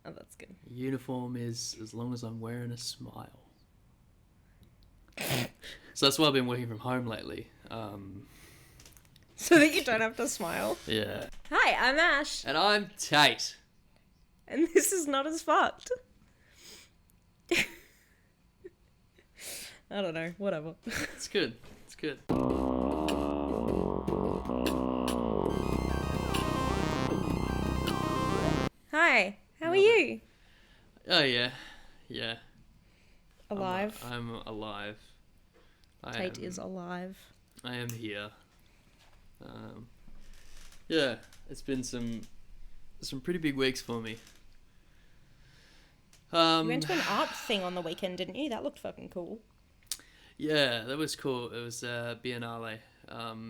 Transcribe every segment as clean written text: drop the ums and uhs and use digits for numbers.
Oh, that's good. Uniform is as long as I'm wearing a smile. So that's why I've been working from home lately. So that you don't have to smile. Yeah. Hi, I'm Ash. And I'm Tate. And this is Not As Fucked. I don't know, whatever. It's good. It's good. Hi, how are you? Oh, yeah. Yeah. Alive. I'm alive. Tate is alive. I am here. Yeah, it's been some pretty big weeks for me. You went to an art thing on the weekend, didn't you? That looked fucking cool. Yeah, that was cool. It was Biennale.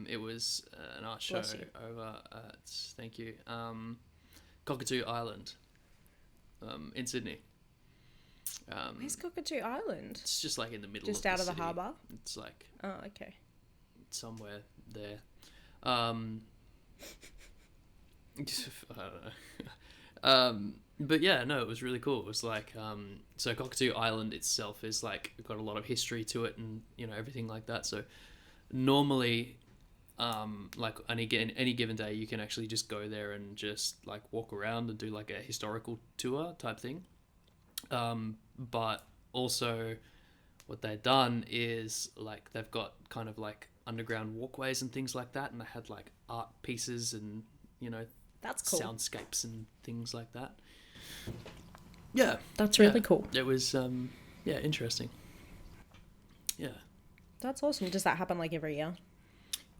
It was an art show over at, thank you, Cockatoo Island, in Sydney. Where's Cockatoo Island? It's just like in the middle just of out the of the city. harbour? It's like Oh, okay. somewhere there. I don't know. But yeah, no, it was really cool. It was like, so Cockatoo Island itself is like got a lot of history to it, and you know everything like that. So normally, like any given day, you can actually just go there and just like walk around and do like a historical tour type thing. But also, what they've done is like they've got kind of like underground walkways and things like that, and they had like art pieces and That's cool. soundscapes and things like that. Yeah, That's really cool. It was interesting. Yeah, That's awesome. Does that happen like every year?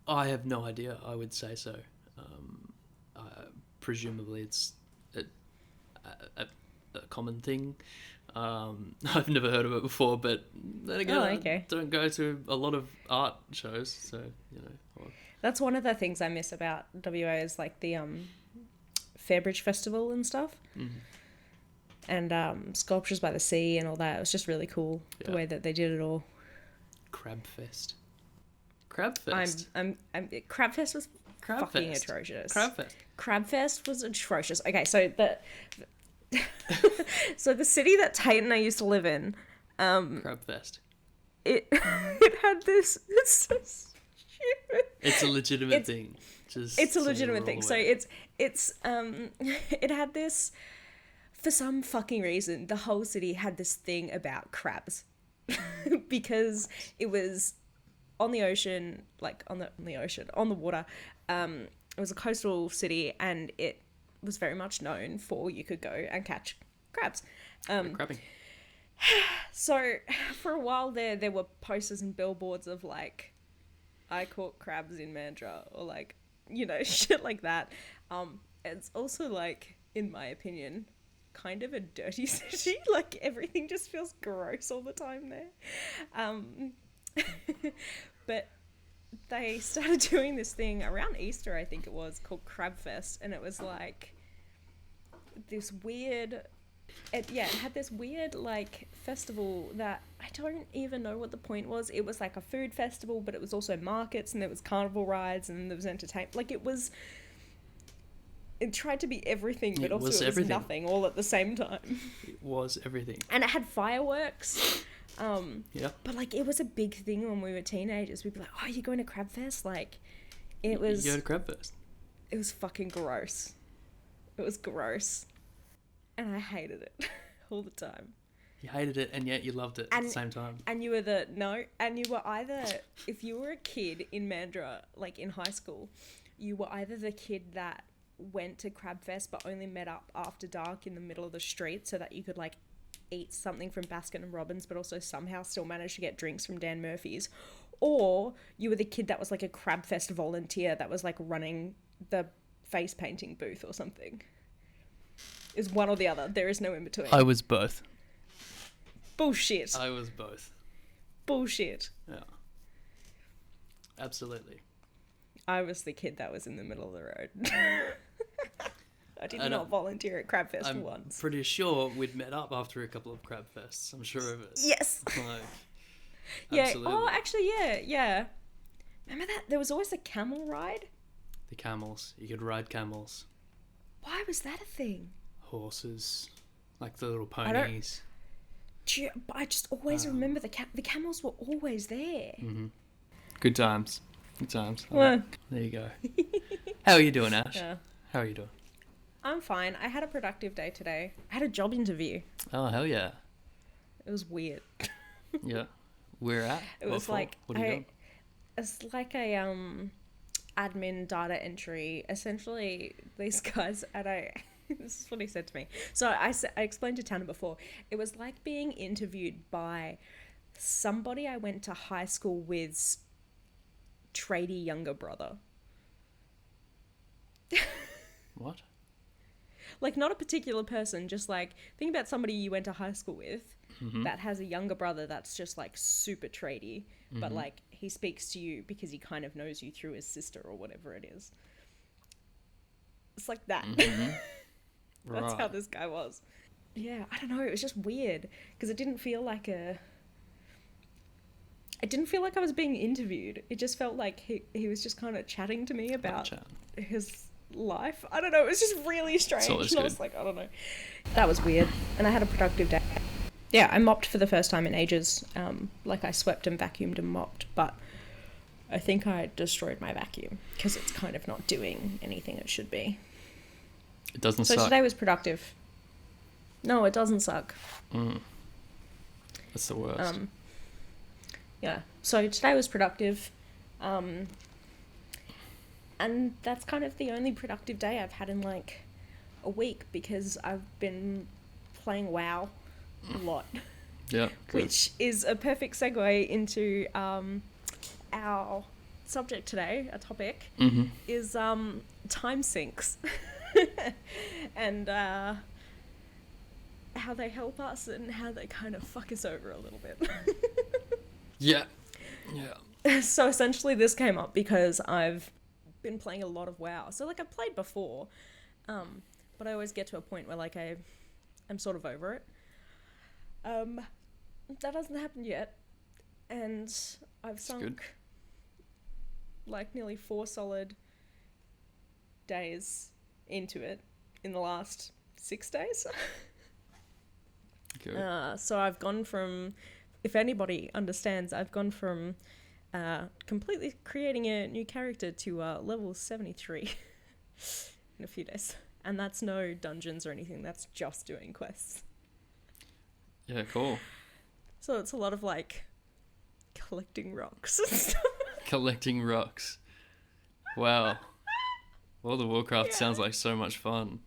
I have no idea. I would say so. Presumably it's a common thing. I've never heard of it before, but then again, I don't go to a lot of art shows, so That's one of the things I miss about WA is like the Fairbridge Festival and stuff, and Sculptures by the Sea and all that. It was just really cool the way that they did it all. Crabfest. Crabfest was fucking atrocious. Crabfest was atrocious. Okay, so so the city that Tate and I used to live in, Crabfest. It had this. It's so stupid. It's a legitimate thing. It's a legitimate thing. So it had this, for some fucking reason, the whole city had this thing about crabs, because it was on the ocean, like on the water. It was a coastal city, and it was very much known for you could go and catch crabs. Crabbing. So for a while there were posters and billboards of like, I caught crabs in Mandurah, or like, shit like that. It's also like, in my opinion, kind of a dirty city. Like everything just feels gross all the time there. But they started doing this thing around Easter, I think it was, called Crabfest, and it was like this weird. It had this weird like festival that I don't even know what the point was. It was like a food festival, but it was also markets, and there was carnival rides, and there was entertainment. Like it tried to be everything, but it was nothing all at the same time. It was everything. And it had fireworks. But like it was a big thing when we were teenagers. We'd be like, "Oh, you're going to Crabfest?" Like it was. You go to Crabfest. It was fucking gross. It was gross. And I hated it all the time. You hated it, and yet you loved it at the same time. And you were either, if you were a kid in Mandurah, like in high school, you were either the kid that went to Crabfest but only met up after dark in the middle of the street so that you could like eat something from Baskin and Robbins but also somehow still manage to get drinks from Dan Murphy's, or you were the kid that was like a Crabfest volunteer that was like running the face painting booth or something. Is one or the other. There is no in between. I was both. Bullshit. I was both. Bullshit. Yeah. Absolutely. I was the kid that was in the middle of the road. I did not volunteer at Crabfest once. I'm pretty sure we'd met up after a couple of Crabfests. I'm sure of it. Yes. Like, yeah. absolutely. Oh, actually, yeah. Remember that? There was always a camel ride? The camels. You could ride camels. Why was that a thing? Horses. Like the little I don't- ponies. But I just always remember the camels were always there. Good times. Good times. Well. There you go. How are you doing, Ash? Yeah. How are you doing? I'm fine. I had a productive day today. I had a job interview. Oh, hell yeah. It was weird. Yeah. Where at? It was like what are you doing? it's like a admin data entry. Essentially, these guys this is what he said to me. So I explained to Tanna before. It was like being interviewed by somebody I went to high school with's tradie younger brother. What? Like, not a particular person, just like, think about somebody you went to high school with that has a younger brother that's just like super tradie, but like he speaks to you because he kind of knows you through his sister or whatever it is. It's like that. That's how this guy was. Yeah, I don't know, it was just weird because it didn't feel like I was being interviewed. It just felt like he was just kind of chatting to me about his life. I don't know, it was just really strange. And I was like, I don't know. That was weird. And I had a productive day. Yeah, I mopped for the first time in ages. Like I swept and vacuumed and mopped, but I think I destroyed my vacuum because it's kind of not doing anything it should be. It doesn't suck. So today was productive. No, it doesn't suck. That's the worst. Yeah, so today was productive. And that's kind of the only productive day I've had in like a week because I've been playing WoW a lot. Yeah. Which is a perfect segue into our subject today, our topic, is Timesinks. And how they help us and how they kind of fuck us over a little bit. Yeah. So essentially this came up because I've been playing a lot of WoW. So like I've played before, but I always get to a point where like I'm sort of over it. That hasn't happened yet, and I've sunk like nearly 4 solid days into it in the last 6 days. So I've gone from, if anybody understands, I've gone from completely creating a new character to level 73 in a few days. And that's no dungeons or anything, that's just doing quests. Yeah, cool. So it's a lot of like collecting rocks and stuff. Collecting rocks. Wow. World of Warcraft sounds like so much fun.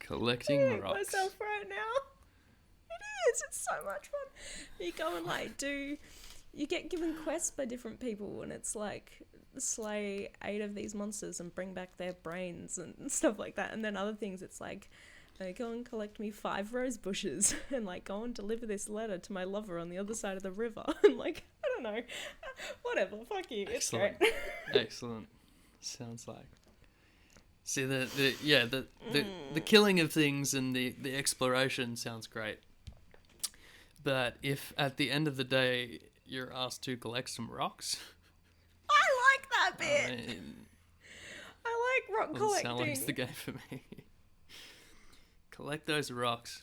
Collecting rocks. I hate myself right now. It is. It's so much fun. You go and like you get given quests by different people, and it's like slay 8 of these monsters and bring back their brains and stuff like that. And then other things, it's like, go and collect me 5 rose bushes and like go and deliver this letter to my lover on the other side of the river. And like, I don't know, whatever, fuck you. It's great. Excellent. Sounds like. See the killing of things and the exploration sounds great. But if at the end of the day you're asked to collect some rocks, I like that bit. I like rock collecting. Sounds like it's the game for me. Collect those rocks.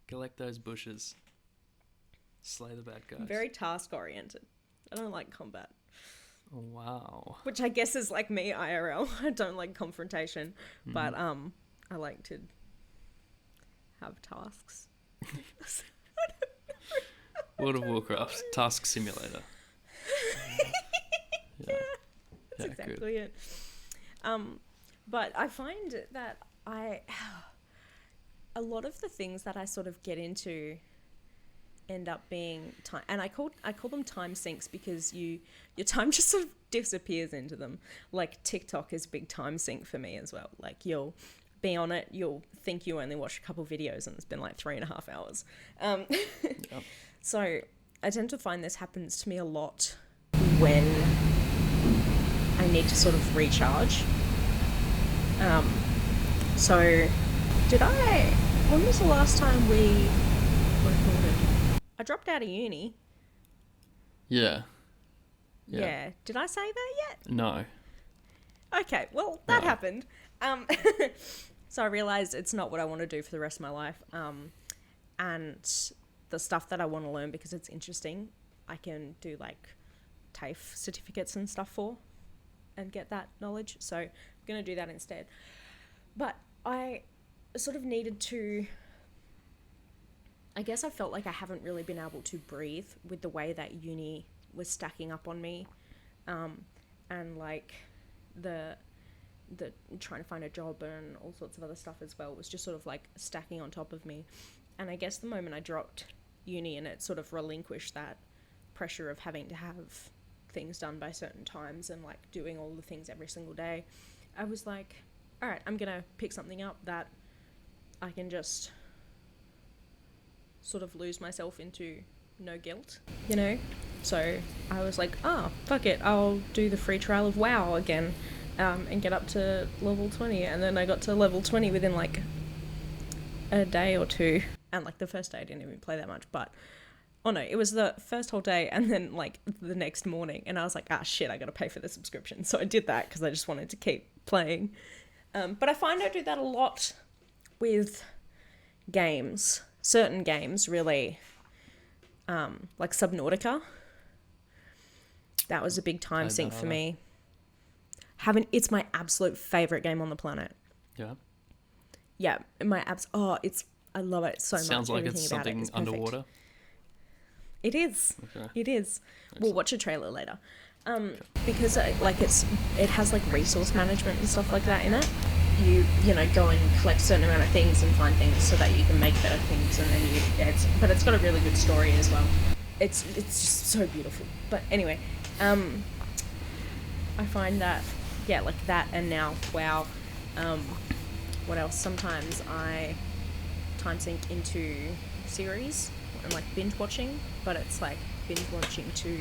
Collect those bushes. Slay the bad guys. Very task oriented. I don't like combat. Oh, wow. Which I guess is like me IRL. I don't like confrontation, but I like to have tasks. World of Warcraft Task Simulator. Yeah, that's exactly it. But I find that a lot of the things that I sort of get into end up being time, and I call them time sinks because your time just sort of disappears into them. Like TikTok is a big time sink for me as well. Like you'll be on it, you'll think you only watched a couple videos and it's been like 3.5 hours. Yep. So I tend to find this happens to me a lot when I need to sort of recharge. So when was the last time we recorded? I dropped out of uni. Yeah. Did I say that yet? No. Okay, well, that happened. So I realized it's not what I want to do for the rest of my life. And the stuff that I want to learn because it's interesting, I can do like TAFE certificates and stuff for and get that knowledge. So I'm going to do that instead. But I sort of needed to, I guess I felt like I haven't really been able to breathe with the way that uni was stacking up on me. And like the trying to find a job and all sorts of other stuff as well was just sort of like stacking on top of me. And I guess the moment I dropped uni and it sort of relinquished that pressure of having to have things done by certain times and like doing all the things every single day, I was like, all right, I'm gonna pick something up that I can just sort of lose myself into no guilt, you know? So I was like, fuck it, I'll do the free trial of WoW again, and get up to level 20. And then I got to level 20 within like a day or two. And like the first day I didn't even play that much, but oh no, it was the first whole day and then like the next morning, and I was like, shit, I gotta pay for the subscription. So I did that because I just wanted to keep playing. But I find I do that a lot with games, certain games really, like Subnautica. That was a big time sink for me. It's my absolute favorite game on the planet. Yeah. Yeah, I love it so much. Sounds like it's something underwater. It is. Okay. It is. Excellent. We'll watch a trailer later. Because it has like resource management and stuff like that in it. You go and collect a certain amount of things and find things so that you can make better things, and then but it's got a really good story as well. It's just so beautiful. But anyway, I find that like that, and now WoW. What else? Sometimes I time sink into series and like binge watching, but it's like binge watching to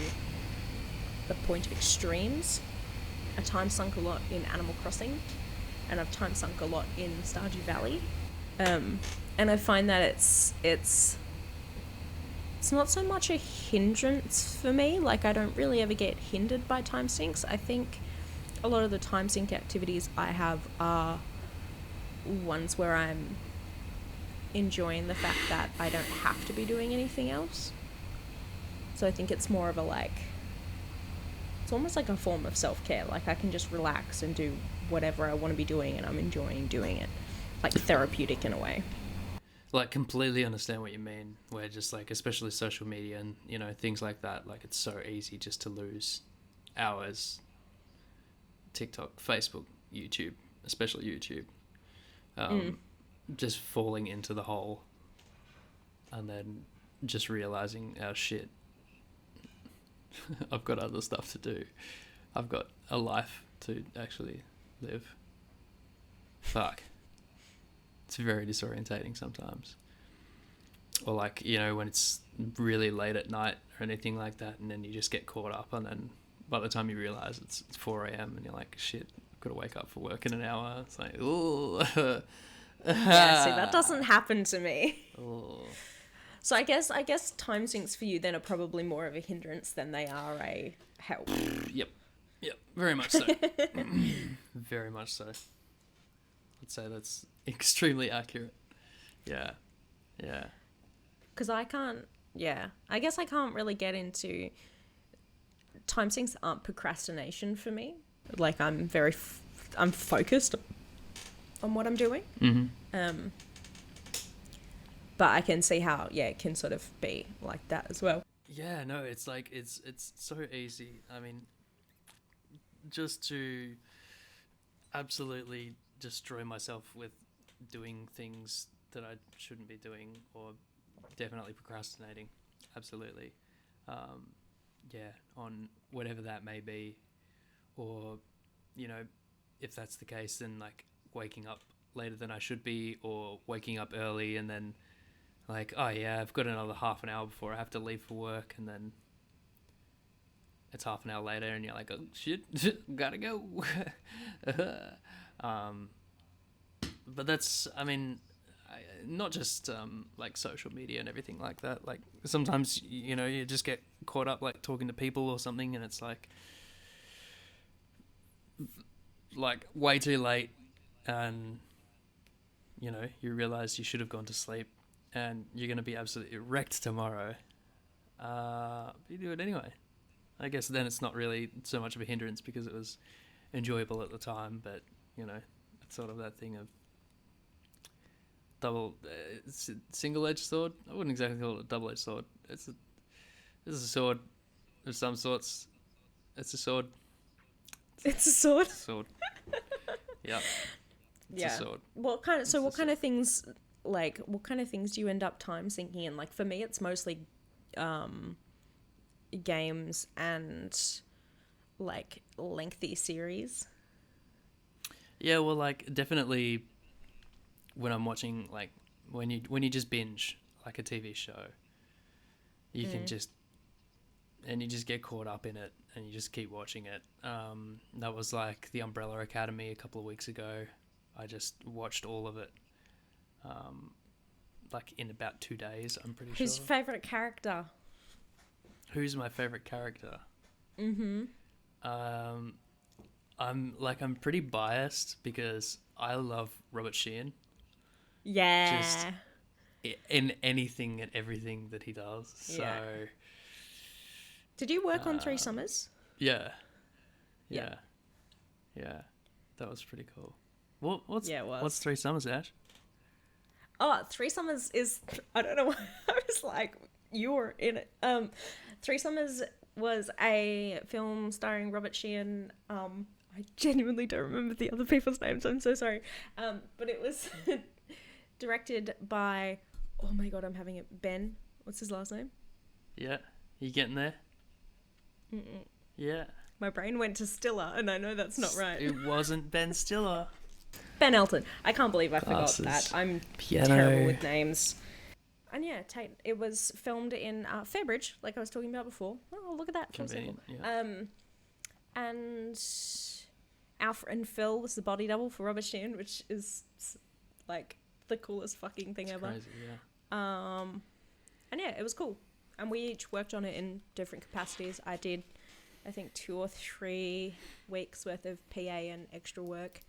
the point of extremes. I time sunk a lot in Animal Crossing, and I've time sunk a lot in Stardew Valley, and I find that it's not so much a hindrance for me. Like, I don't really ever get hindered by time sinks. I think a lot of the time sink activities I have are ones where I'm enjoying the fact that I don't have to be doing anything else. So I think it's more of a it's almost like a form of self-care. Like, I can just relax and do whatever I want to be doing, and I'm enjoying doing it. Like, therapeutic in a way. Like, completely understand what you mean, where just like, especially social media and, things like that, like, it's so easy just to lose hours. TikTok, Facebook, YouTube, especially YouTube. Just falling into the hole and then just realizing, oh shit, I've got other stuff to do. I've got a life to actually live. Fuck. It's very disorientating sometimes. Or like, when it's really late at night or anything like that, and then you just get caught up, and then by the time you realize it's 4 a.m. and you're like, shit, I've got to wake up for work in an hour. It's like, ooh. Yeah, see, that doesn't happen to me. Ooh. So I guess time sinks for you then are probably more of a hindrance than they are a help. Yep, very much so. Very much so. I'd say that's extremely accurate. Yeah. Because I guess I can't really get into... Time sinks aren't procrastination for me. Like, I'm focused on what I'm doing. Mm-hmm. But I can see how, it can sort of be like that as well. Yeah, no, it's like, it's so easy. I mean, just to absolutely destroy myself with doing things that I shouldn't be doing, or definitely procrastinating. Absolutely. On whatever that may be. Or, if that's the case, then like waking up later than I should be, or waking up early and then like, oh yeah, I've got another half an hour before I have to leave for work, and then it's half an hour later and you're like, oh shit, gotta go. But that's, I mean, not just like social media and everything like that. Like, sometimes, you just get caught up like talking to people or something, and it's like way too late, and you know, you realize you should have gone to sleep and you're going to be absolutely wrecked tomorrow, you do it anyway. I guess then it's not really so much of a hindrance because it was enjoyable at the time, but, you know, it's sort of that thing of single-edged sword. I wouldn't exactly call it a double-edged sword. It's a sword of some sorts. It's a sword. It's a sword. It's a sword. Yeah. It's Yeah. a sword. What kind of things do you end up time sinking in? Like, for me, it's mostly games and like lengthy series. Yeah, well, like, definitely when I'm watching, like, when you just binge like a TV show, you can just get caught up in it and you just keep watching it. That was like the Umbrella Academy a couple of weeks ago. I just watched all of it, like, in about 2 days, I'm pretty sure. Who's favourite character? Who's my favourite character? Mm-hmm. I'm pretty biased because I love Robert Sheehan. Yeah. Just in anything and everything that he does. So Yeah. Did you work on Three Summers? yeah. Yeah. That was pretty cool. What's Yeah, it was. What's Three Summers, Ash? Oh, Three Summers is, I don't know why I was like, you were in it. Three Summers was a film starring Robert Sheehan. I genuinely don't remember the other people's names. I'm so sorry. But it was directed by, oh my god, I'm having it. Ben. What's his last name? Yeah. You getting there? Mm-mm. Yeah. My brain went to Stiller, and I know that's not right. It wasn't Ben Stiller. Ben Elton. I can't believe I Glasses. forgot that. I'm Piano. terrible with names. And yeah, Tate. It was filmed in Fairbridge, like I was talking about before. Oh, look at that. Convenient, yeah. And Alfred and Phil was the body double for Robert Sheehan, which is like the coolest fucking thing ever. Crazy, yeah. And yeah, it was cool. And we each worked on it in different capacities. I did, I think, 2 or 3 weeks worth of PA and extra work.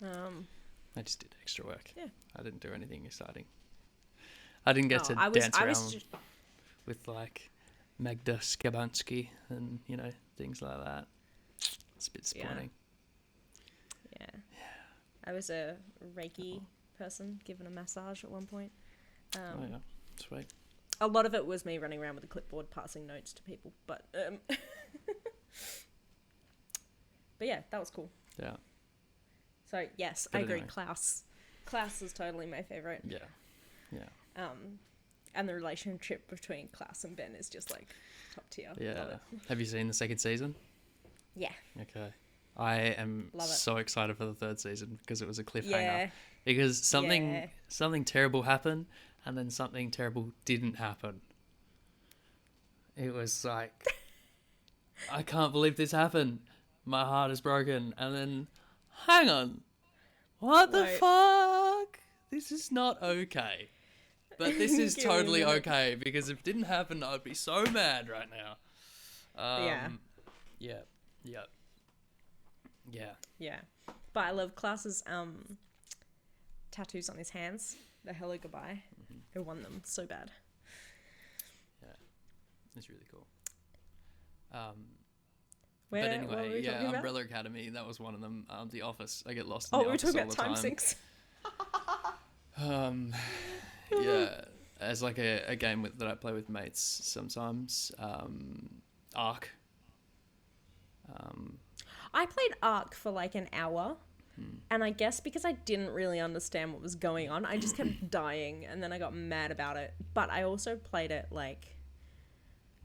I just did extra work. Yeah. I didn't do anything exciting. I didn't get to dance around with, like, Magda Skabansky and, you know, things like that. It's a bit disappointing. Yeah. I was a Reiki person given a massage at one point. Oh, yeah. Sweet. A lot of it was me running around with a clipboard passing notes to people, but but yeah, that was cool. Yeah. So yes, But I agree. anyway. Klaus is totally my favorite. Yeah. Yeah. And the relationship between Klaus and Ben is just like top tier. Love Yeah. it. Have you seen the second season? Yeah. Okay. I am Love it. so excited for the third season because it was a cliffhanger. Yeah. Because something terrible happened and then something terrible didn't happen. It was like, I can't believe this happened. My heart is broken. And then, hang on. What the Wait. fuck? This is not okay. But this is Give me a totally minute. okay because if it didn't happen, I'd be so mad right now. Yeah. Yeah. Yeah. But I love Klaus's tattoos on his hands. The hello goodbye. I want them so bad. Yeah. It's really cool. Where, But what were anyway, we yeah, talking about? Umbrella Academy, that was one of them. The Office. I get lost in Oh, the we were Office talking all about the time. Timesinks. Yeah, as like a game that I play with mates sometimes. Arc. I played Ark for like an hour. And I guess because I didn't really understand what was going on, I just kept dying and then I got mad about it. But I also played it like,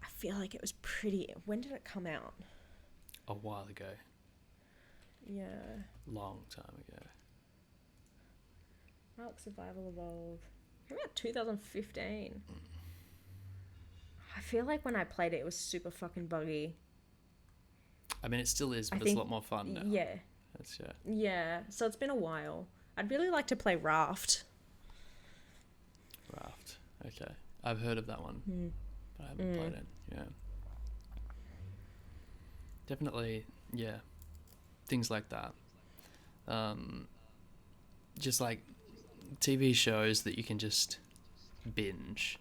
I feel like it was pretty, when did it come out? A while ago. Yeah. Long time ago. Ark Survival Evolved. What about 2015? I feel like when I played it, it was super fucking buggy. I mean, it still is, but I it's a think- lot more fun now. Yeah. That's, Yeah. So it's been a while. I'd really like to play Raft. Raft. Okay. I've heard of that one, but I haven't played it. Yeah. Definitely, yeah. Things like that. Just like TV shows that you can just binge.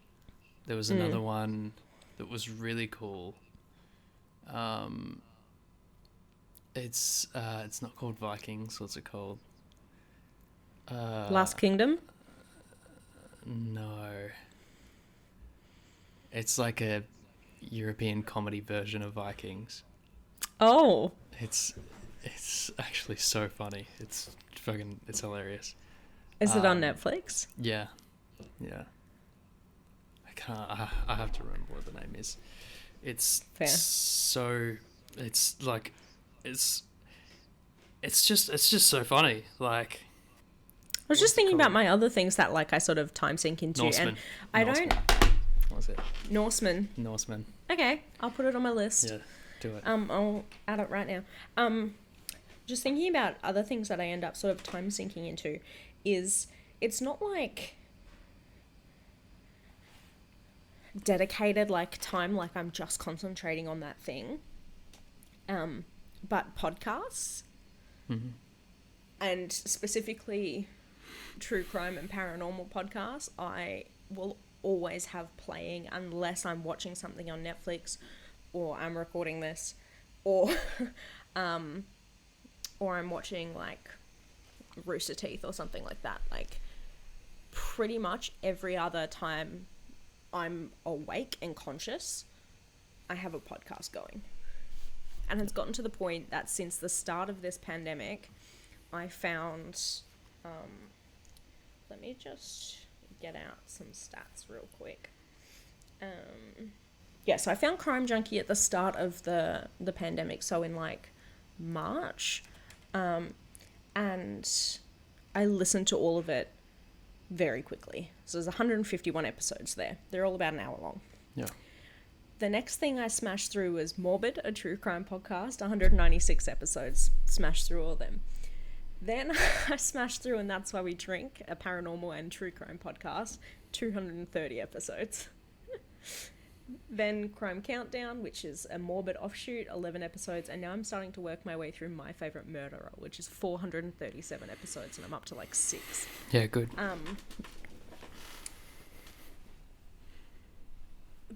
There was another one that was really cool. It's not called Vikings. What's it called? Last Kingdom? No. It's like a European comedy version of Vikings. Oh. It's actually so funny. It's hilarious. Is it on Netflix? Yeah. I have to remember what the name is. It's Fair. it's just so funny. Like, I was just thinking about my other things that like I sort of time sink into, Norseman. and I Norseman. don't. What was it? Norseman. Okay, I'll put it on my list. Yeah, do it. I'll add it right now. Just thinking about other things that I end up sort of time sinking into, is it's not like dedicated like time, like I'm just concentrating on that thing. But podcasts, and specifically true crime and paranormal podcasts, I will always have playing unless I'm watching something on Netflix, or I'm recording this, or I'm watching like Rooster Teeth or something like that. Like pretty much every other time I'm awake and conscious, I have a podcast going. And it's gotten to the point that since the start of this pandemic, I found, let me just get out some stats real quick. So I found Crime Junkie at the start of the pandemic, so in like March, and I listened to all of it very quickly. So there's 151 episodes there. They're all about an hour long. Yeah. The next thing I smashed through was Morbid, a true crime podcast, 196 episodes. Smashed through all of them. Then I smashed through And That's Why We Drink, a paranormal and true crime podcast, 230 episodes. Then Crime Countdown, which is a morbid offshoot, 11 episodes. And now I'm starting to work my way through My Favorite Murderer, which is 437 episodes, and I'm up to like 6. Yeah, good.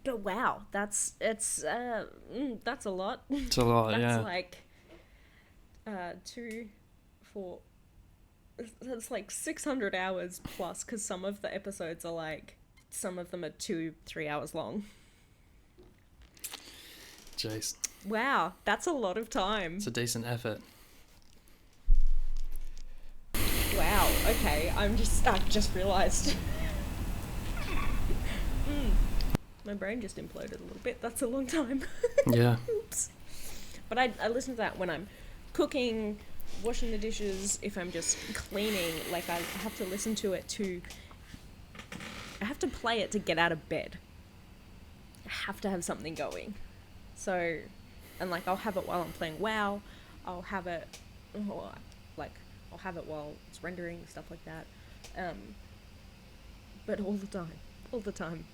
But wow, that's a lot. It's a lot, That's yeah. like that's like 600 hours plus, because some of the episodes are like, some of them are 2-3 hours long. Jeez. Wow, that's a lot of time. It's a decent effort. Wow, okay, I've just realised. My brain just imploded a little bit. That's a long time. Yeah. Oops. But I listen to that when I'm cooking, washing the dishes, if I'm just cleaning. Like, I have to listen to it I have to play it to get out of bed. I have to have something going. So, and like, I'll have it while I'm playing WoW. I'll have it while it's rendering, stuff like that. But all the time.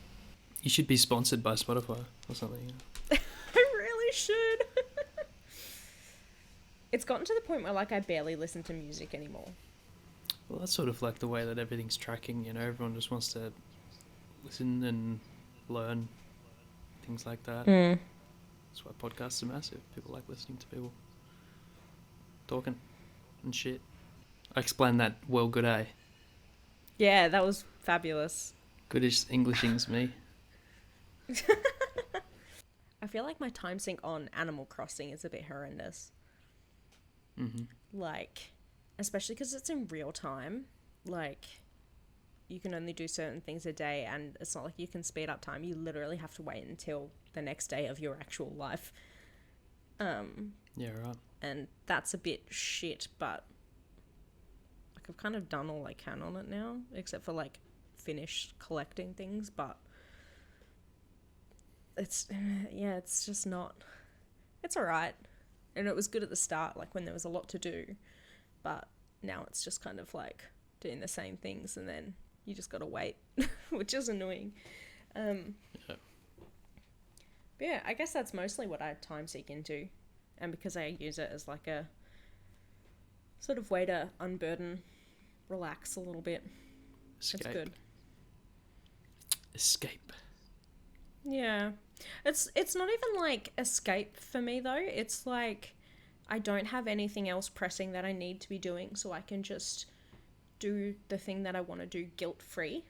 You should be sponsored by Spotify or something. I really should. It's gotten to the point where like I barely listen to music anymore. Well, that's sort of like the way that everything's tracking, you know. Everyone just wants to listen and learn, things like that. That's why podcasts are massive. People like listening to people talking and shit. I explained that well, good, eh? Yeah, that was fabulous. Goodish Englishing's me. I feel like my time sink on Animal Crossing is a bit horrendous. Like, especially because it's in real time. Like, you can only do certain things a day, and it's not like you can speed up time. You literally have to wait until the next day of your actual life. Yeah, right. And that's a bit shit, but like I've kind of done all I can on it now, except for like finish collecting things, but it's just not, it's alright. And it was good at the start, like when there was a lot to do, but now it's just kind of like doing the same things and then you just gotta wait, which is annoying. But yeah, I guess that's mostly what I time seek into, and because I use it as like a sort of way to unburden, relax a little bit. That's good. Escape. Yeah. It's not even like escape for me though. It's like I don't have anything else pressing that I need to be doing, so I can just do the thing that I want to do guilt-free.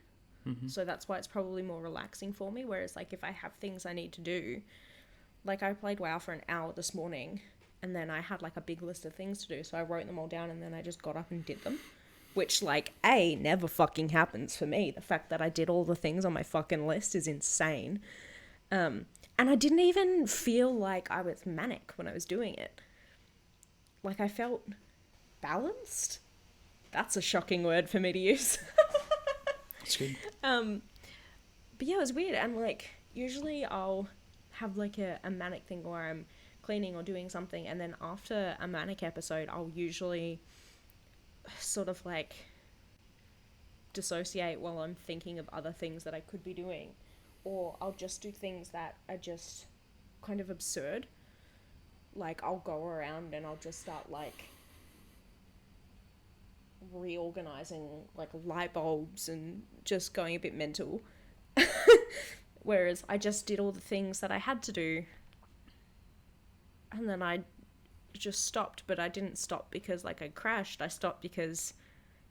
Mm-hmm. So that's why it's probably more relaxing for me. Whereas like if I have things I need to do, like I played WoW for an hour this morning and then I had like a big list of things to do. So I wrote them all down and then I just got up and did them. Which like, never fucking happens for me. The fact that I did all the things on my fucking list is insane. And I didn't even feel like I was manic when I was doing it. Like I felt balanced. That's a shocking word for me to use. That's good. But yeah, it was weird. And like, usually I'll have like a manic thing where I'm cleaning or doing something. And then after a manic episode, I'll usually sort of like dissociate while I'm thinking of other things that I could be doing. Or I'll just do things that are just kind of absurd. Like, I'll go around and I'll just start, like, reorganizing, like, light bulbs and just going a bit mental. Whereas I just did all the things that I had to do. And then I just stopped, but I didn't stop because, like, I crashed. I stopped because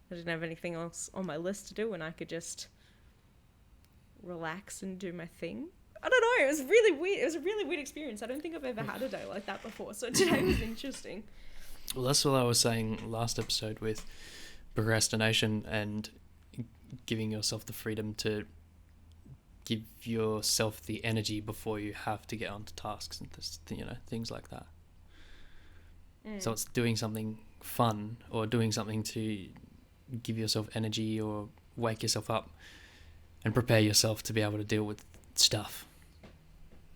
I didn't have anything else on my list to do and I could just relax and do my thing. I don't know, it was really weird. It was a really weird experience. I don't think I've ever had a day like that before, so today was interesting. Well, that's what I was saying last episode with procrastination and giving yourself the freedom to give yourself the energy before you have to get onto tasks and things like that. So it's doing something fun or doing something to give yourself energy or wake yourself up and prepare yourself to be able to deal with stuff.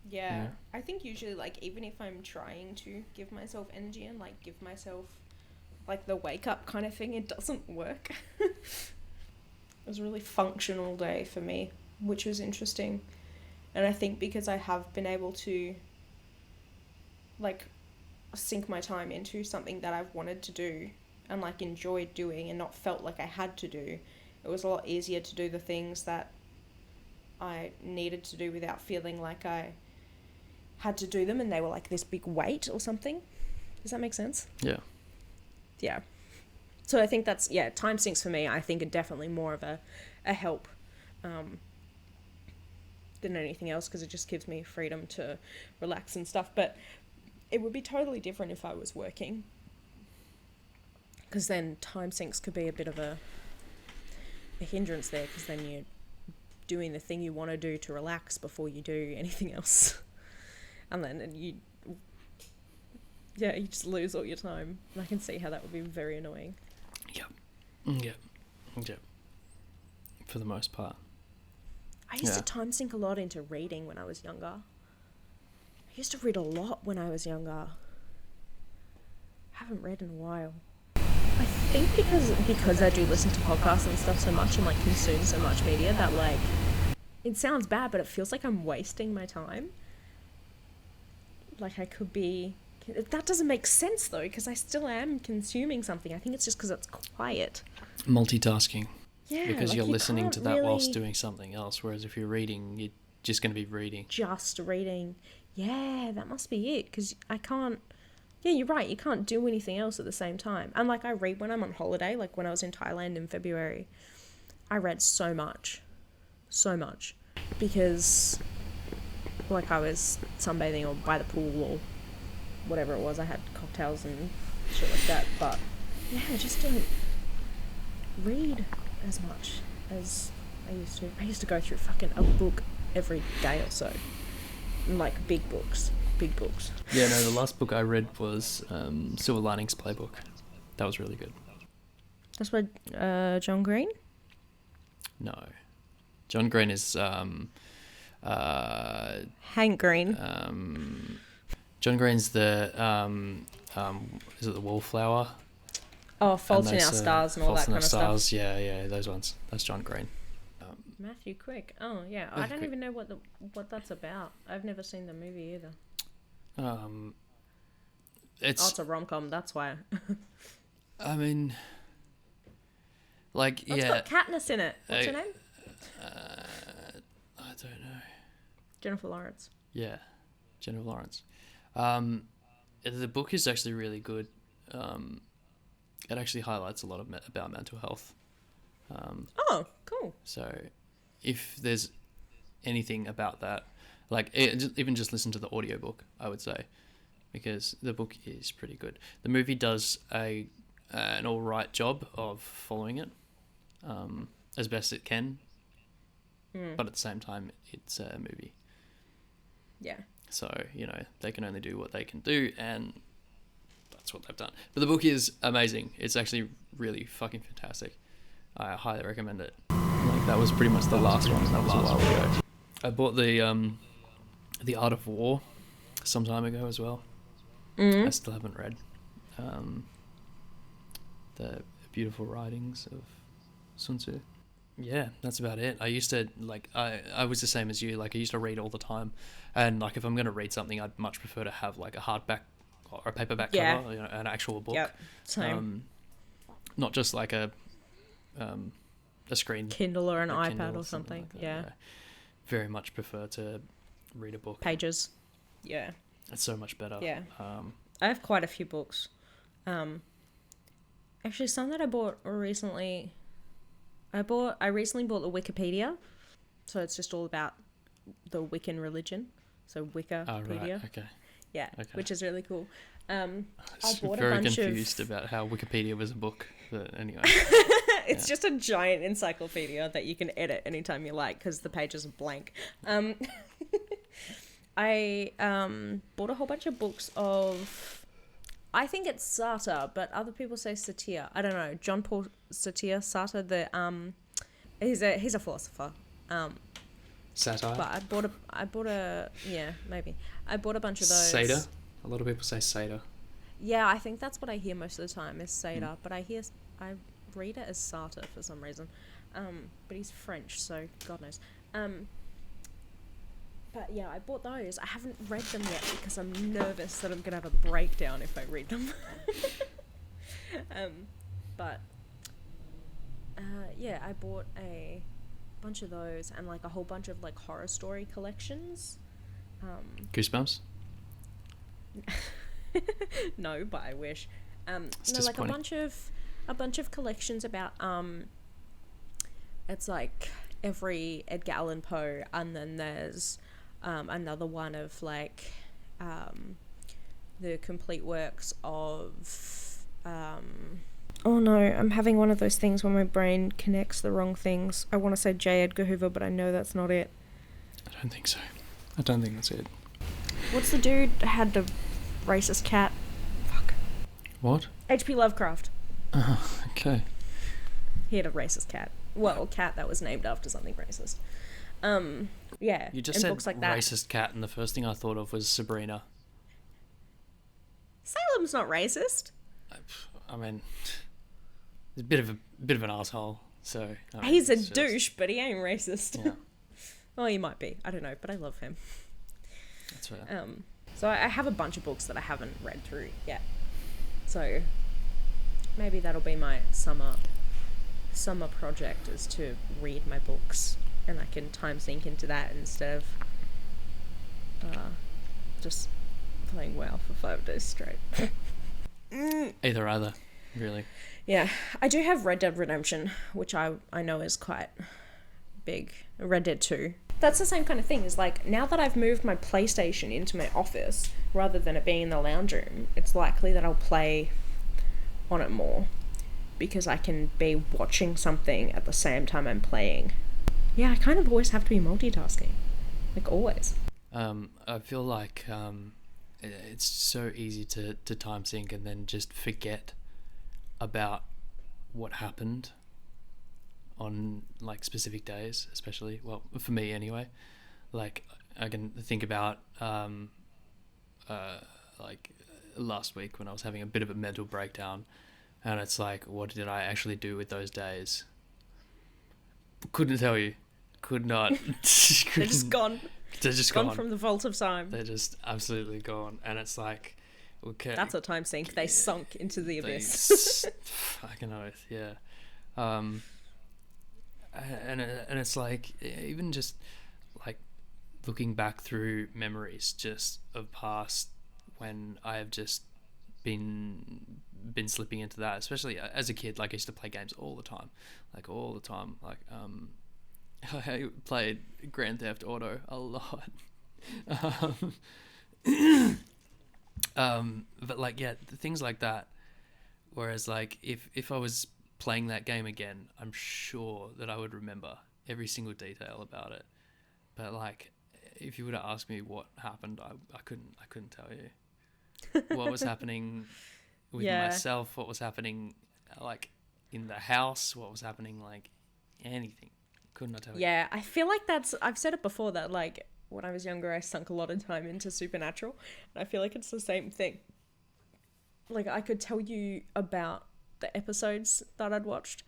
Yeah. I think usually, like, even if I'm trying to give myself energy and, like, give myself, like, the wake-up kind of thing, it doesn't work. It was a really functional day for me, which was interesting. And I think because I have been able to, like, sink my time into something that I've wanted to do and, like, enjoyed doing and not felt like I had to do, it was a lot easier to do the things that I needed to do without feeling like I had to do them and they were like this big weight or something. Does that make sense? Yeah. Yeah. So I think that's, Timesinks for me, I think are definitely more of a help than anything else because it just gives me freedom to relax and stuff. But it would be totally different if I was working because then Timesinks could be a bit of a hindrance there because then you're doing the thing you want to do to relax before you do anything else. And then you just lose all your time. And I can see how that would be very annoying. Yep. For the most part. I used to time sink a lot into reading when I was younger. I used to read a lot when I was younger. I haven't read in a while. I think because I do listen to podcasts and stuff so much and like consume so much media that like it sounds bad, but it feels like I'm wasting my time. Like I could be. That doesn't make sense though, because I still am consuming something. I think it's just because it's quiet. Multitasking. Yeah, because like you're you listening can't to that really... whilst doing something else, whereas if you're reading, you're just going to be reading. Just reading. Yeah, that must be it, because I can't... Yeah, you're right, you can't do anything else at the same time. And, like, I read when I'm on holiday, like when I was in Thailand in February, I read so much. So much. Because, like, I was sunbathing or by the pool or whatever it was. I had cocktails and shit like that. But, yeah, I just don't read as much as I used to. I used to go through fucking a book every day or so. Like, big books. Yeah, no, the last book I read was Silver Linings Playbook. That was really good. That's by John Green? No. John Green is... Hank Green. John Green's the... is it The Wallflower? Oh, Fault in Our Stars and all that kind of stuff. Stars, yeah, those ones. That's John Green. Matthew Quick. Oh, yeah. I don't even know what that's about. I've never seen the movie either. It's a rom-com, that's why. I mean, Like, It's got Katniss in it. What's her name? I don't know. Jennifer Lawrence. Yeah, Jennifer Lawrence. The book is actually really good. It actually highlights a lot about mental health. Oh, cool. So, if there's anything about that, like even just listen to the audiobook, I would say, because the book is pretty good. The movie does an all right job of following it, as best it can, but at the same time, it's a movie. Yeah. So, they can only do what they can do, and that's what they've done. But the book is amazing. It's actually really fucking fantastic. I highly recommend it. Like, that was pretty much the last one. That was a while ago. I bought the Art of War some time ago as well. I still haven't read the beautiful writings of Sun Tzu. Yeah, that's about it. I used to, like, I was the same as you. Like, I used to read all the time. And, like, if I'm going to read something, I'd much prefer to have, like, a hardback or a paperback cover, an actual book. Yep, same. Not just, like, a screen. Kindle or an iPad Kindle or something. like that, Yeah. Very much prefer to read a book. Pages. Yeah. It's so much better. Yeah. I have quite a few books. Actually, some that I bought recently... I recently bought the Wikipedia, so it's just all about the Wiccan religion, so Wikipedia. Oh, right, okay. Yeah, okay. Which is really cool. I was bought very a bunch confused about how Wikipedia was a book, but anyway. It's just a giant encyclopedia that you can edit anytime you like because the pages are blank. I bought a whole bunch of books of... I think it's Sartre, but other people say Satir. I don't know. John Paul Satir, Sartre. He's a philosopher. Satire. But I bought a yeah, maybe. I bought a bunch of those. Seder. A lot of people say Seder. Yeah, I think that's what I hear most of the time is Seder, but I read it as Sartre for some reason. But he's French, so God knows. But yeah, I bought those. I haven't read them yet because I'm nervous that I'm going to have a breakdown if I read them. Yeah, I bought a bunch of those and like a whole bunch of like horror story collections. Goosebumps? No, but I wish. It's no, like disappointing. a bunch of collections about it's like every Edgar Allan Poe, and then there's another one of like the complete works of oh no, I'm having one of those things where my brain connects the wrong things. I want to say J. Edgar Hoover, but I know that's not it. I don't think so. I don't think that's it. What's the dude that had the racist cat? Fuck. What? H.P. Lovecraft. Okay. He had a racist cat. Well, a cat that was named after something racist. Yeah. You just and said books like that. racist cat, and the first thing I thought of was Sabrina. Salem's not racist. I mean, he's a bit of an asshole. So I mean, he's a douche, but he ain't racist. Yeah. Well, he might be. I don't know, but I love him. That's fair. So I have a bunch of books that I haven't read through yet. So maybe that'll be my summer project, is to read my books, and I can time sink into that instead of just playing WoW for 5 days straight. Either, really. Yeah, I do have Red Dead Redemption, which I know is quite big. Red Dead 2. That's the same kind of thing. Is like, now that I've moved my PlayStation into my office rather than it being in the lounge room, it's likely that I'll play on it more because I can be watching something at the same time I'm playing. Yeah, I kind of always have to be multitasking. Like, always. I feel like it's so easy to time sync and then just forget about what happened on like specific days, especially, well, for me anyway. Like, I can think about like last week when I was having a bit of a mental breakdown, and it's like, what did I actually do with those days? Couldn't tell you. Could not. They're just gone. They're just gone from the vault of time. They're just absolutely gone, and it's like, okay. That's a time sink. They sunk into the abyss. Fucking oath, yeah. Um, and it's like, even just like looking back through memories just of past when I have just been slipping into that, especially as a kid. Like, I used to play games all the time. Like, I played Grand Theft Auto a lot. But like, yeah, things like that. Whereas like, if I was playing that game again, I'm sure that I would remember every single detail about it. But like, if you were to ask me what happened, I couldn't tell you what was happening with myself, what was happening like in the house, what was happening, like anything. Couldn't I tell you? Yeah, I feel like I've said it before that like when I was younger, I sunk a lot of time into Supernatural, and I feel like it's the same thing. Like, I could tell you about the episodes that I'd watched,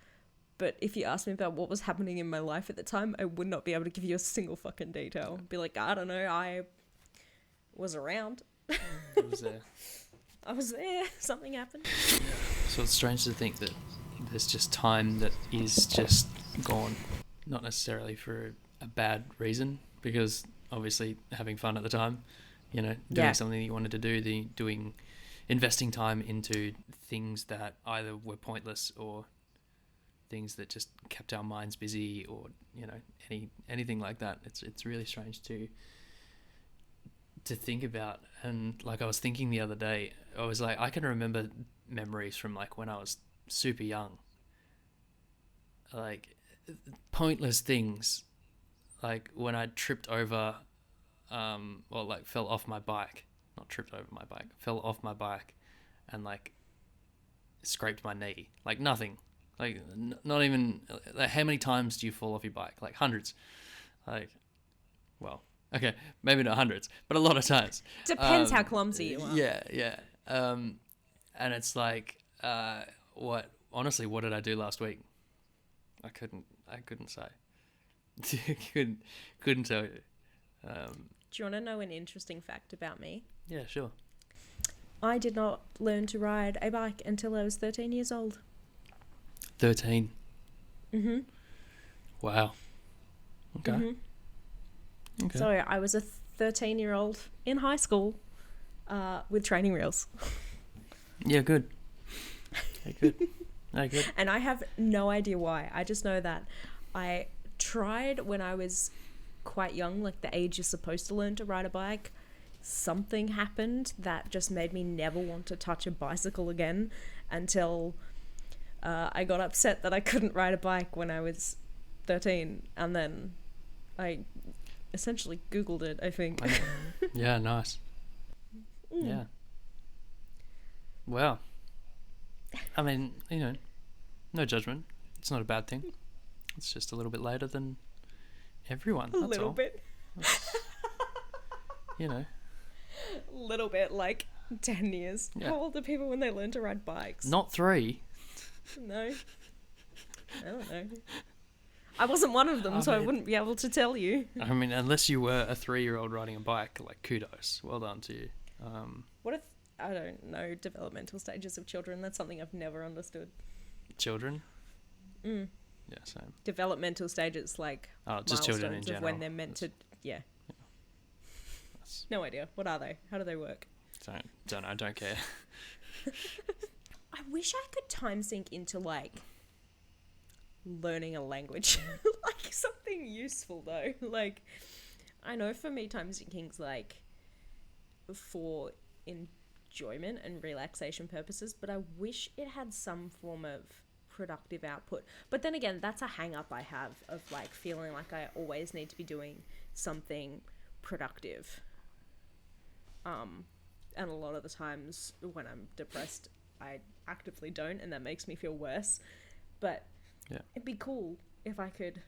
but if you asked me about what was happening in my life at the time, I would not be able to give you a single fucking detail. I'd be like, I don't know, I was around. I was there. I was there. Something happened. So it's strange to think that there's just time that is just gone. Not necessarily for a bad reason, because obviously having fun at the time, doing something that you wanted to do, investing time into things that either were pointless or things that just kept our minds busy, or anything like that. It's really strange to think about. And like, I was thinking the other day, I was like, I can remember memories from like when I was super young, like pointless things, like when I tripped over or like fell off my bike, not tripped over my bike, fell off my bike and like scraped my knee. Like nothing, like not even like, how many times do you fall off your bike? Like hundreds. Like, well, okay, maybe not hundreds, but a lot of times. Depends how clumsy you are. Yeah. And it's like, what did I do last week? I couldn't say. couldn't tell you. Do you want to know an interesting fact about me? Yeah, sure. I did not learn to ride a bike until I was 13 years old. 13? Mm-hmm. Wow. Okay. Mm-hmm. Okay. So I was a 13-year-old in high school with training wheels. Yeah, good. Yeah, good. Yeah, good. And I have no idea why. I just know that I tried when I was quite young, like the age you're supposed to learn to ride a bike. Something happened that just made me never want to touch a bicycle again until I got upset that I couldn't ride a bike when I was 13. And then I essentially Googled it, I think. Yeah, nice. Yeah. Well, I mean, no judgment. It's not a bad thing. It's just a little bit later than everyone. That's little all. Bit. Little bit, like 10 years. Yeah. How old are people when they learn to ride bikes? Not 3. No. I don't know. I wasn't one of them, I wouldn't be able to tell you. I mean, unless you were a 3-year-old riding a bike, like, kudos. Well done to you. What if, I don't know, developmental stages of children? That's something I've never understood. Children? Mm. Yeah, same. Developmental stages, like just children in milestones general. of when they're meant to, yeah. No idea. What are they? How do they work? Don't know. Don't care. I wish I could time sync into like learning a language, like something useful though. Like, I know for me, time syncing's like for enjoyment and relaxation purposes, but I wish it had some form of productive output. But then again, that's a hang up I have of like feeling like I always need to be doing something productive. And a lot of the times when I'm depressed, I actively don't, and that makes me feel worse. But yeah, it'd be cool if I could,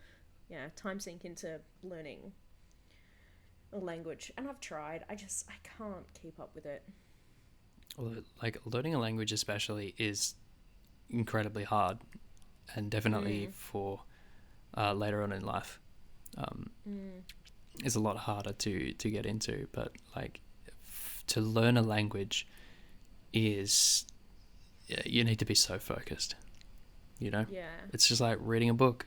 time sync into learning a language. And I've tried. I can't keep up with it. Well, like, learning a language especially is incredibly hard, and definitely for later on in life. It's a lot harder to get into, but like, to learn a language is, you need to be so focused. You know, Yeah. it's just like reading a book.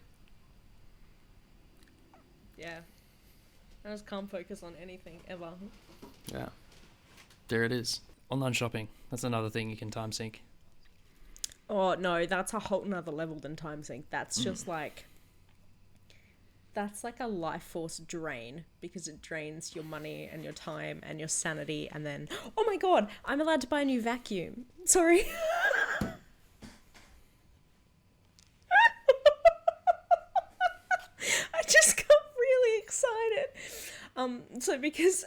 Yeah. I just can't focus on anything ever. Yeah, there it is. Online shopping. That's another thing you can time sync. Oh no, that's a whole nother level than Timesync. That's just like, that's like a life force drain, because it drains your money and your time and your sanity. And then, oh my god, I'm allowed to buy a new vacuum. Sorry. I just got really excited. So because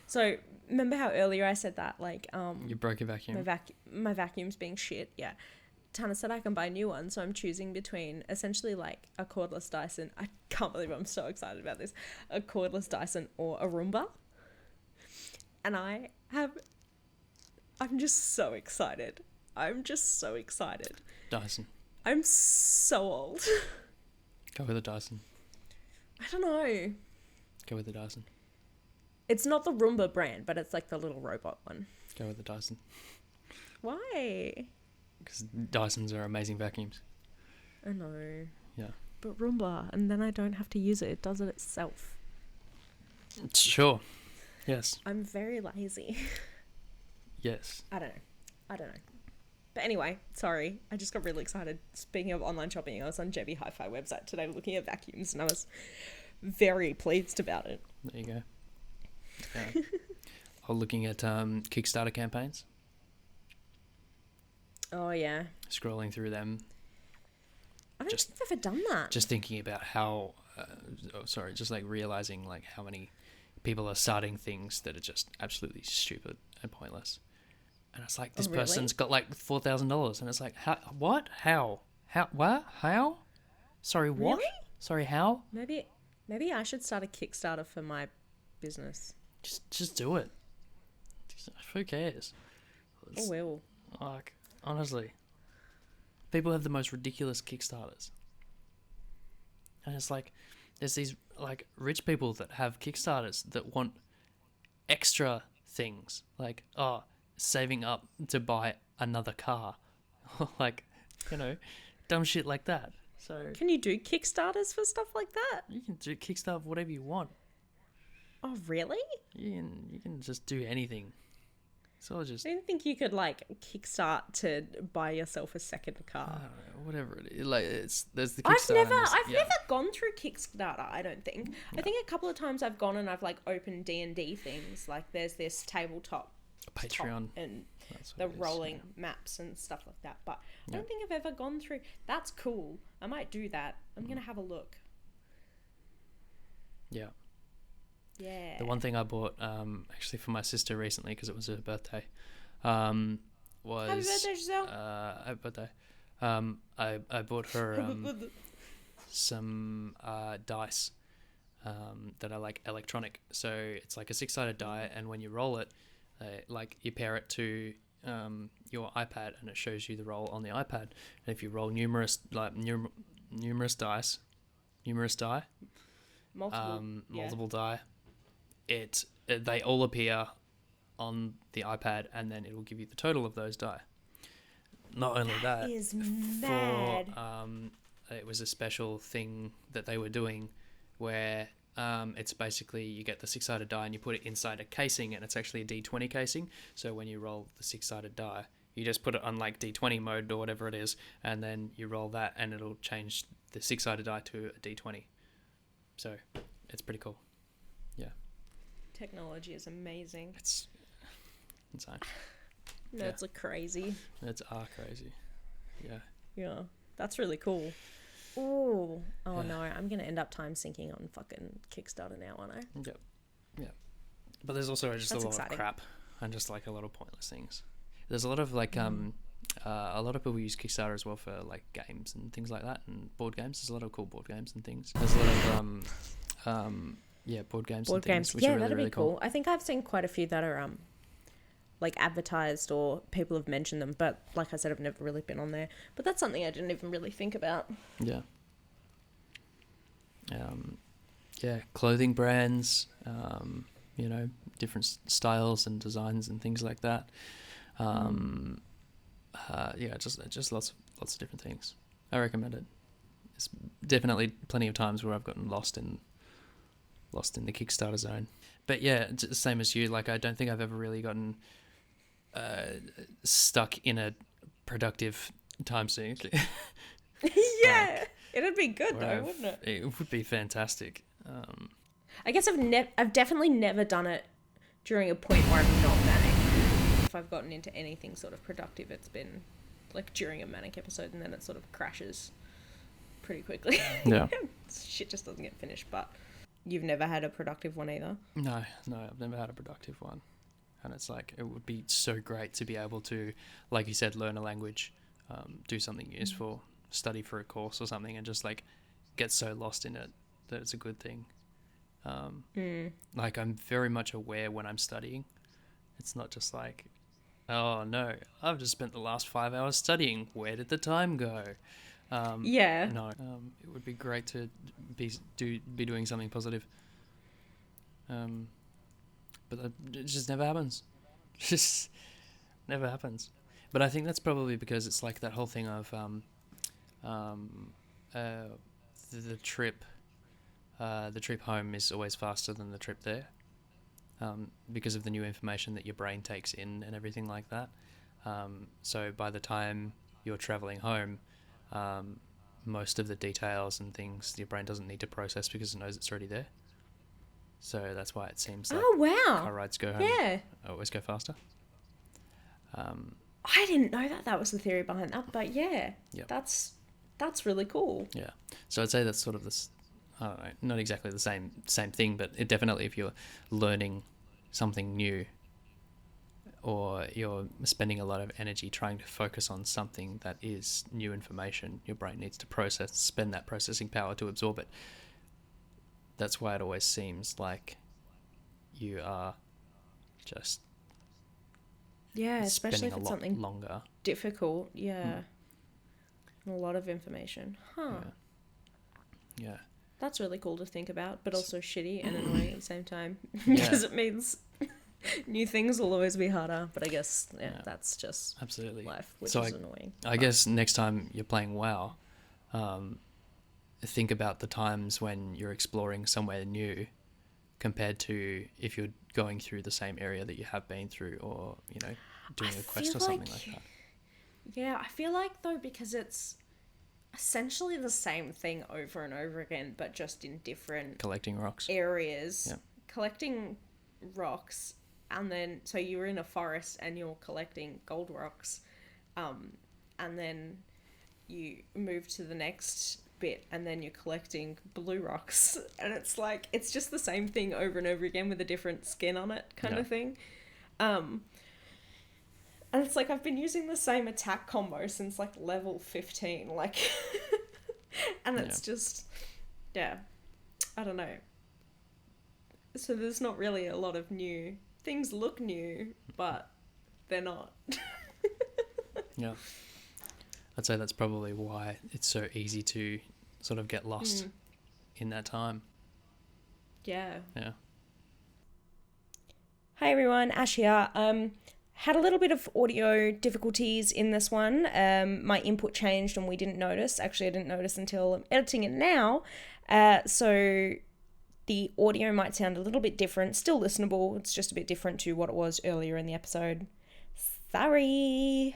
so remember how earlier I said that, like, You broke your vacuum. my vacuum's being shit. Yeah, Tanna said I can buy a new one, so I'm choosing between essentially like a cordless Dyson. I can't believe I'm so excited about this. A cordless Dyson or a Roomba. And I'm just so excited. I'm just so excited. Dyson. I'm so old. Go with the Dyson. I don't know. Go with the Dyson. It's not the Roomba brand, but it's like the little robot one. Go with the Dyson. Why? Because Dysons are amazing vacuums. I know. Yeah. But Roomba, and then I don't have to use it. It does it itself. Sure. Yes. I'm very lazy. Yes. I don't know. But anyway, sorry. I just got really excited. Speaking of online shopping, I was on JB Hi-Fi website today looking at vacuums, and I was very pleased about it. There you go. Yeah. Or looking at Kickstarter campaigns. Oh, yeah. Scrolling through them. I don't think I've ever done that. Just thinking about how... just like realising like how many people are starting things that are just absolutely stupid and pointless. And it's like, this person's got like $4,000, and it's like, how? What? How? What? How? Sorry, what? Really? Sorry, how? Maybe I should start a Kickstarter for my business. Just do it. Who cares? I will. Like, honestly, people have the most ridiculous Kickstarters, and it's like, there's these like rich people that have Kickstarters that want extra things, like saving up to buy another car, like, you know, dumb shit like that. So Can you do Kickstarters for stuff like that? you can do Kickstarter for whatever you want. Oh, really? You can just do anything. So just I didn't think you could like kickstart to buy yourself a second I car. don't know, whatever it is. Like there's the I've Kickstarter. never and there's- never gone through Kickstarter. I don't think. I think a couple of times I've gone and I've like opened D&D things. Like there's this tabletop Patreon and That's the what it is, rolling yeah. maps and stuff like that. But I Yeah. don't think I've ever gone through. That's cool. I might do that. I'm gonna have a look. Yeah. Yeah. The one thing I bought actually for my sister recently, because it was her birthday, was Happy birthday, Giselle. happy birthday. I bought her some dice that are like electronic. So it's like a 6-sided die, and when you roll it, like you pair it to your iPad, and it shows you the roll on the iPad. And if you roll numerous die, multiple die, they all appear on the iPad, and then it will give you the total of those die. Not only that, is mad. it was a special thing that they were doing where it's basically you get the 6-sided die and you put it inside a casing, and it's actually a D20 casing. So when you roll the 6-sided die, you just put it on like D20 mode or whatever it is, and then you roll that, and it'll change the 6-sided die to a D20. So it's pretty cool. Yeah. Technology is amazing. It's insane. Nerds are crazy. Nerds are crazy. Yeah. Yeah. That's really cool. Ooh. Oh Yeah. no, I'm gonna end up time syncing on fucking Kickstarter now, aren't I? Yep. Yeah. But there's also just That's a lot exciting. of crap and just like a lot of pointless things. There's a lot of like a lot of people use Kickstarter as well for like games and things like that, and board games. There's a lot of cool board games and things. There's a lot of board games Board and things, games. which Yeah, are really, that'd really be cool. I think I've seen quite a few that are like advertised or people have mentioned them, but like I said, I've never really been on there. But that's something I didn't even really think about. Yeah. Clothing brands, you know, different styles and designs and things like that. Just lots lots of different things. I recommend it. There's definitely plenty of times where I've gotten lost in the Kickstarter zone. But yeah, same as you. Like, I don't think I've ever really gotten stuck in a productive time sink. Yeah, it'd be good though, wouldn't it? It would be fantastic. I guess I've definitely never done it during a point where I'm not manic. If I've gotten into anything sort of productive, it's been like during a manic episode, and then it sort of crashes pretty quickly. Yeah. Shit just doesn't get finished. But you've never had a productive one either? No, I've never had a productive one. And it's like, it would be so great to be able to, like you said, learn a language, do something useful, study for a course or something, and just like get so lost in it that it's a good thing. Like, I'm very much aware when I'm studying. It's not just like, oh no, I've just spent the last 5 hours studying. Where did the time go? Yeah. No, it would be great to be doing something positive. But it just never happens. Just never happens. But I think that's probably because it's like that whole thing of the trip home is always faster than the trip there, because of the new information that your brain takes in and everything like that. So by the time you're traveling home, most of the details and things your brain doesn't need to process because it knows it's already there. So that's why it seems like car rides go home. Yeah. Always go faster. I didn't know that was the theory behind that, but yeah, Yep. that's really cool. Yeah. So I'd say that's sort of this, I don't know, not exactly the same thing, but it definitely, if you're learning something new or you're spending a lot of energy trying to focus on something that is new information, your brain needs to spend that processing power to absorb it. That's why it always seems like you are just especially if a it's lot something longer. difficult. Yeah. A lot of information. Huh. Yeah. That's really cool to think about, but also shitty and annoying at the same time, because it means new things will always be harder. But I guess that's just absolutely life, which so is annoying. I guess next time you're playing WoW, think about the times when you're exploring somewhere new compared to if you're going through the same area that you have been through, or doing a quest or something like that. Yeah, I feel like though, because it's essentially the same thing over and over again, but just in different collecting rocks areas. Yep. Collecting rocks, and then so you're in a forest and you're collecting gold rocks, and then you move to the next bit and then you're collecting blue rocks, and it's like it's just the same thing over and over again with a different skin on it kind of thing. And it's like I've been using the same attack combo since like level 15, like and it's just I don't know. So there's not really a lot of new things. Look new, but they're not. Yeah. I'd say that's probably why it's so easy to sort of get lost in that time. Yeah. Yeah. Hi everyone, Ash here. Had a little bit of audio difficulties in this one. My input changed and we didn't notice. Actually, I didn't notice until I'm editing it now. So the audio might sound a little bit different. Still listenable. It's just a bit different to what it was earlier in the episode. Sorry.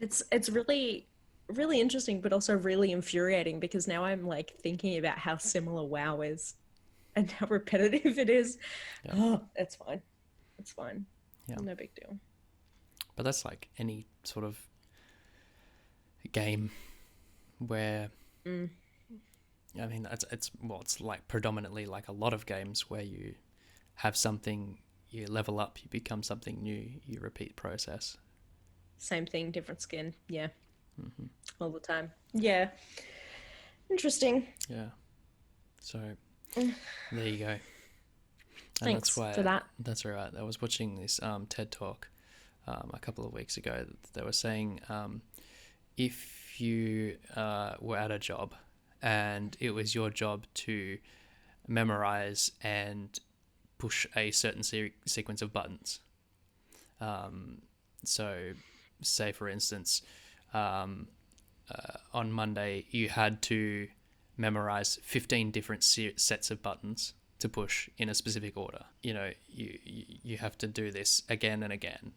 It's really, really interesting, but also really infuriating, because now I'm like thinking about how similar WoW is and how repetitive it is. Yeah. Oh, it's fine. It's fine. Yeah. No big deal. But that's like any sort of game where I mean it's like predominantly like a lot of games where you have something, you level up, you become something new, you repeat process. Same thing, different skin. Yeah. All the time. Yeah. Interesting. Yeah. So there you go. And Thanks for that. That's all right. I was watching this TED Talk a couple of weeks ago. They were saying if you were at a job and it was your job to memorize and push a certain sequence of buttons. So say for instance, on Monday you had to memorize 15 different sets of buttons to push in a specific order. You know, you have to do this again and again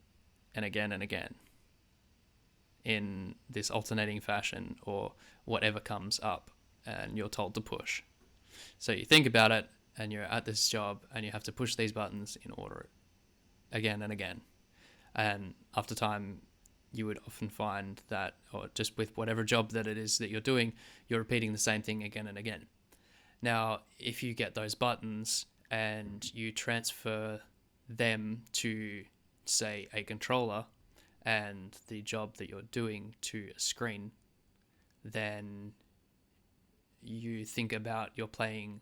and again and again in this alternating fashion or whatever comes up and you're told to push. So you think about it and you're at this job and you have to push these buttons in order again and again. And after time, you would often find that, or just with whatever job that it is that you're doing, you're repeating the same thing again and again. Now, if you get those buttons and you transfer them to, say, a controller and the job that you're doing to a screen, then you think about you're playing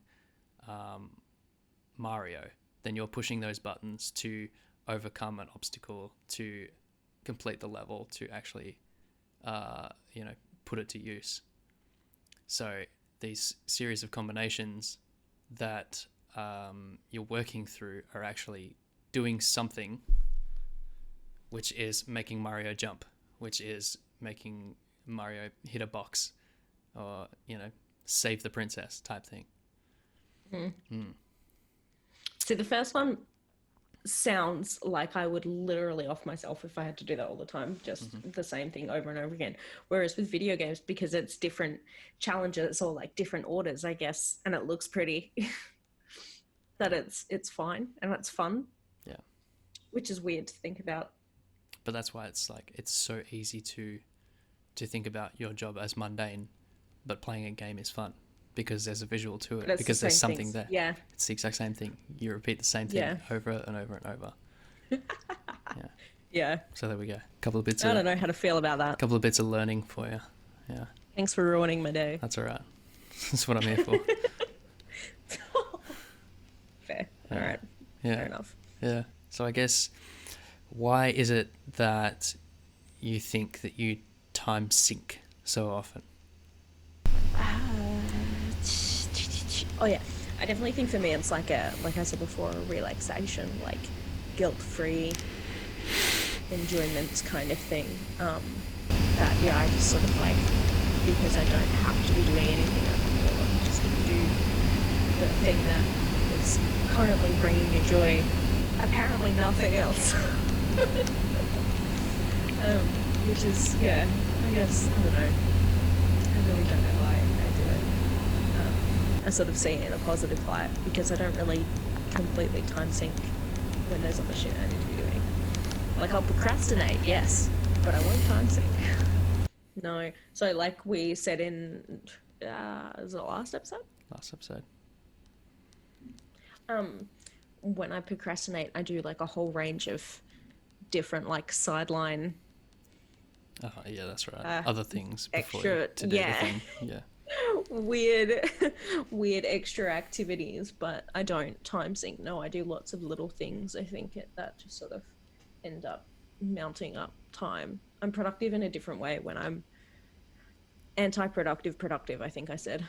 Mario. Then you're pushing those buttons to overcome an obstacle, to complete the level, to actually, put it to use. So these series of combinations that you're working through are actually doing something, which is making Mario jump, which is making Mario hit a box, or, save the princess type thing. See, the first one sounds like I would literally off myself if I had to do that all the time, just the same thing over and over again. Whereas with video games, because it's different challenges or like different orders, I guess, and it looks pretty, that it's fine and it's fun. Yeah. Which is weird to think about. But that's why it's so easy to think about your job as mundane, but playing a game is fun. Because there's a visual to it, because there's something there. Yeah. It's the exact same thing. You repeat the same thing over and over and over. Yeah. Yeah. So there we go. I don't know how to feel about that. A couple of bits of learning for you. Yeah. Thanks for ruining my day. That's all right. That's what I'm here for. Fair. All right. Yeah. Fair enough. Yeah. So I guess, why is it that you think that you time sync so often? Oh yeah, I definitely think for me it's like I said before, a relaxation, like guilt-free enjoyment kind of thing. That I just sort of like, because I don't have to be doing anything anymore, I'm just gonna do the thing that is currently bringing me joy. Apparently nothing else. Which is, I guess, I don't know. I really don't know why I do it. I sort of see it in a positive light because I don't really completely time sync when there's other shit I need to be doing. Like, I'll procrastinate, yes, but I won't time sync. No. So like we said in, is it last episode? Last episode. When I procrastinate, I do like a whole range of different like sideline. Oh yeah, that's right. Other things before extra, to do the thing. Yeah. Weird extra activities, but I don't time sync. No, I do lots of little things. I think that just sort of end up mounting up time. I'm productive in a different way when I'm anti-productive productive, I think I said.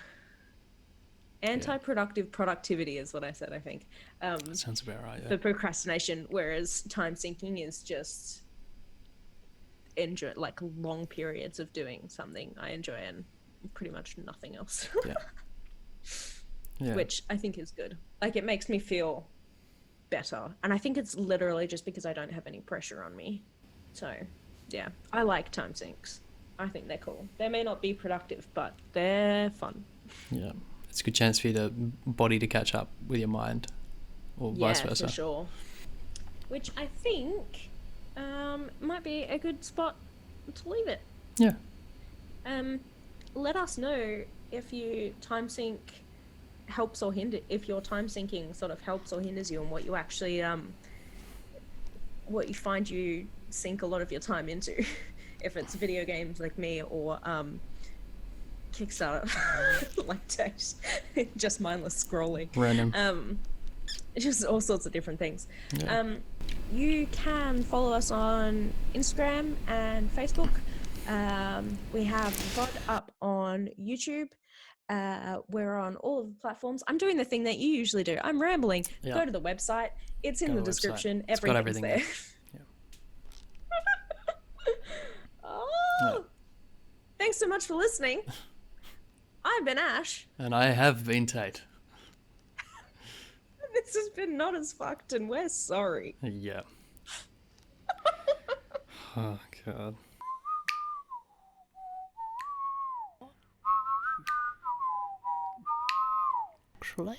Anti-productive productivity is what I said, I think. That sounds about right, yeah. For procrastination, whereas time syncing is just enjoy, like long periods of doing something I enjoy and pretty much nothing else. Yeah. Which I think is good. Like, it makes me feel better. And I think it's literally just because I don't have any pressure on me. So, yeah, I like time syncs. I think they're cool. They may not be productive, but they're fun. Yeah. It's a good chance for your body to catch up with your mind, or vice versa. Yeah, for sure. Which I think might be a good spot to leave it. Yeah. Let us know if you time sync helps or hinder, if your time syncing sort of helps or hinders you, and what you actually what you find you sink a lot of your time into. If it's video games like me, or Kickstarter, like text, just mindless scrolling, random, just all sorts of different things. Yeah. You can follow us on Instagram and Facebook. We have VOD up on YouTube. We're on all of the platforms. I'm doing the thing that you usually do. I'm rambling. Yeah. Go to the website. It's in the description. It's got Everything's everything there. Yeah. Yeah. Thanks so much for listening. I've been Ash. And I have been Tate. This has been NotasFkd, and we're sorry. Yeah. Oh, God. Play.